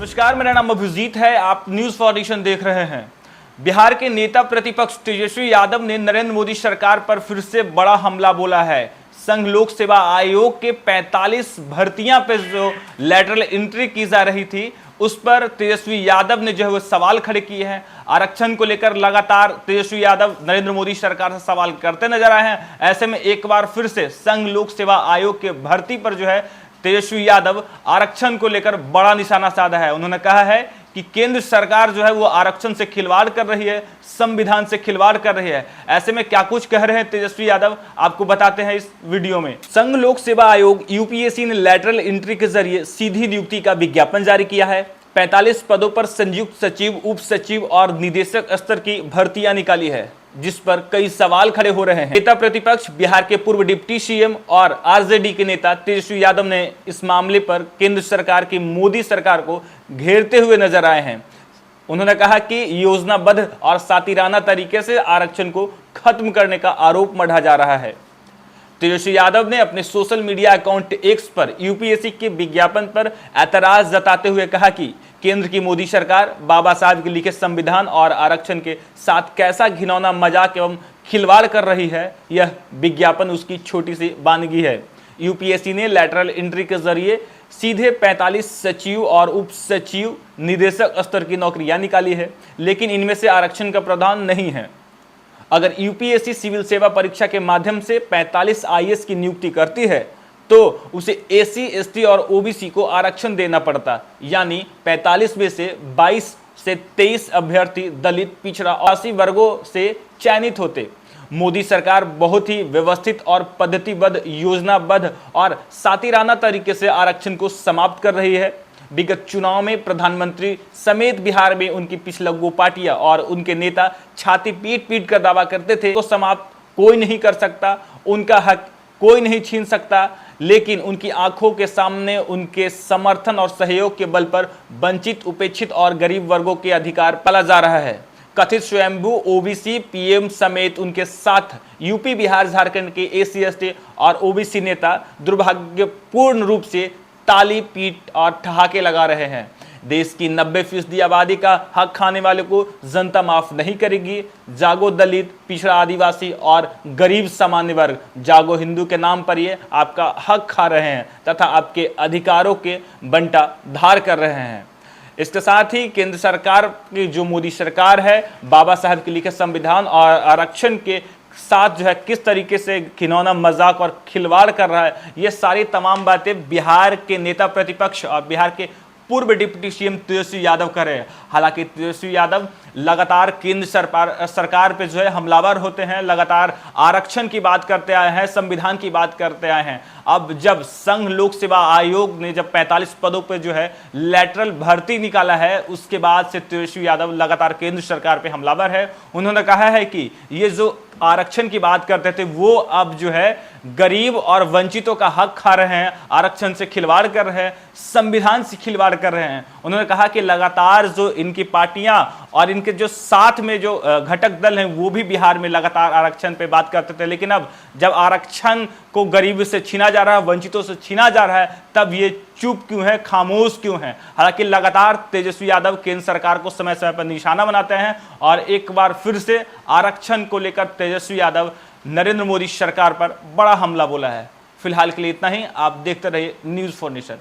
नमस्कार, मेरा नाम अभिजीत है। आप न्यूज फॉर नेशन देख रहे हैं। बिहार के नेता प्रतिपक्ष तेजस्वी यादव ने नरेंद्र मोदी सरकार पर फिर से बड़ा हमला बोला है। संघ लोक सेवा आयोग के 45 भर्तियां पे जो लैटरल एंट्री की जा रही थी, उस पर तेजस्वी यादव ने जो है वो सवाल खड़े किए हैं। आरक्षण को लेकर लगातार तेजस्वी यादव नरेंद्र मोदी सरकार से सवाल करते नजर आए हैं। ऐसे में एक बार फिर से संघ लोक सेवा आयोग के भर्ती पर जो है तेजस्वी यादव आरक्षण को लेकर बड़ा निशाना साधा है। उन्होंने कहा है कि केंद्र सरकार जो है वो आरक्षण से खिलवाड़ कर रही है, संविधान से खिलवाड़ कर रही है। ऐसे में क्या कुछ कह रहे हैं तेजस्वी यादव, आपको बताते हैं इस वीडियो में। संघ लोक सेवा आयोग यूपीएससी ने लैटरल एंट्री के जरिए सीधी नियुक्ति का विज्ञापन जारी किया है। 45 पदों पर संयुक्त सचिव, उप सचिव और निदेशक स्तर की भर्तियां निकाली है, जिस पर कई सवाल खड़े हो रहे हैं। नेता प्रतिपक्ष बिहार के पूर्व डिप्टी सीएम और आरजेडी के नेता तेजस्वी यादव ने इस मामले पर केंद्र सरकार की मोदी सरकार को घेरते हुए नजर आए हैं। उन्होंने कहा कि योजनाबद्ध और सातिराना तरीके से आरक्षण को खत्म करने का आरोप मढ़ा जा रहा है। तेजस्वी यादव ने अपने सोशल मीडिया अकाउंट एक्स पर यूपीएससी के विज्ञापन पर ऐतराज जताते हुए कहा कि केंद्र की मोदी सरकार बाबा साहब के लिखे संविधान और आरक्षण के साथ कैसा घिनौना मजाक एवं खिलवाड़ कर रही है, यह विज्ञापन उसकी छोटी सी वानगी है। यूपीएससी ने लैटरल एंट्री के जरिए सीधे 45 सचिव और उप सचिव, निदेशक स्तर की नौकरियां निकाली है, लेकिन इनमें से आरक्षण का प्रावधान नहीं है। अगर यूपीएससी सिविल सेवा परीक्षा के माध्यम से 45 आईएएस की नियुक्ति करती है तो उसे एससी, एसटी और ओबीसी को आरक्षण देना पड़ता, यानी 45 में से 22 से 23 अभ्यर्थी दलित, पिछड़ा और आदिवासी वर्गों से चयनित होते। मोदी सरकार बहुत ही व्यवस्थित और पद्धतिबद्ध, योजनाबद्ध और सातिराना तरीके से आरक्षण को समाप्त कर रही है। विगत चुनाव में प्रधानमंत्री समेत बिहार में उनकी पिछलग्गू पार्टियां और उनके नेता छाती पीट पीट कर दावा करते थे तो समाप्त कोई नहीं कर सकता, उनका हक कोई नहीं छीन सकता, लेकिन उनकी आंखों के सामने उनके समर्थन और सहयोग के बल पर वंचित, उपेक्षित और गरीब वर्गों के अधिकार पाला जा रहा है। कथित स्वयंभू ओबीसी पीएम समेत उनके साथ यूपी, बिहार, झारखंड के एससी, एसटी और ओबीसी नेता दुर्भाग्यपूर्ण रूप से ताली, पीट और ठहाके लगा रहे हैं। देश की 90% आबादी का हक खाने वाले को जनता माफ नहीं करेगी। जागो दलित, पिछड़ा, आदिवासी और गरीब सामान्य वर्ग, जागो हिंदू के नाम पर ये आपका हक खा रहे हैं तथा आपके अधिकारों के बंटा धार कर रहे हैं। इसके साथ ही केंद्र सरकार की जो मोदी सरकार है, बाबा साहब के लिखे संविधान और आरक्षण के साथ जो है किस तरीके से घिनौना मजाक और खिलवाड़ कर रहा है, ये सारी तमाम बातें बिहार के नेता प्रतिपक्ष और बिहार के पूर्व डिप्टी सीएम तेजस्वी यादव कर रहे हैं। हालांकि तेजस्वी यादव लगातार केंद्र सरकार पे जो है हमलावर होते हैं, लगातार आरक्षण की बात करते आए हैं, संविधान की बात करते आए हैं। अब जब संघ लोक सेवा आयोग ने जब 45 पदों पे जो है लैटरल भर्ती निकाला है, उसके बाद से तेजस्वी यादव लगातार केंद्र सरकार पे हमलावर है। उन्होंने कहा है कि ये जो आरक्षण की बात करते थे वो अब जो है गरीब और वंचितों का हक खा रहे हैं, आरक्षण से खिलवाड़ कर रहे हैं, संविधान से खिलवाड़ कर रहे हैं। उन्होंने कहा कि लगातार जो इनकी पार्टियां और इनके जो साथ में जो घटक दल हैं वो भी बिहार में लगातार आरक्षण पे बात करते थे, लेकिन अब जब आरक्षण को गरीब से छीना जा रहा है, वंचितों से छीना जा रहा है, तब ये चुप क्यों है, खामोश क्यों है। हालांकि लगातार तेजस्वी यादव केंद्र सरकार को समय समय पर निशाना बनाते हैं और एक बार फिर से आरक्षण को लेकर तेजस्वी यादव नरेंद्र मोदी सरकार पर बड़ा हमला बोला है। फिलहाल के लिए इतना ही। आप देखते रहिए न्यूज फॉर नेशन।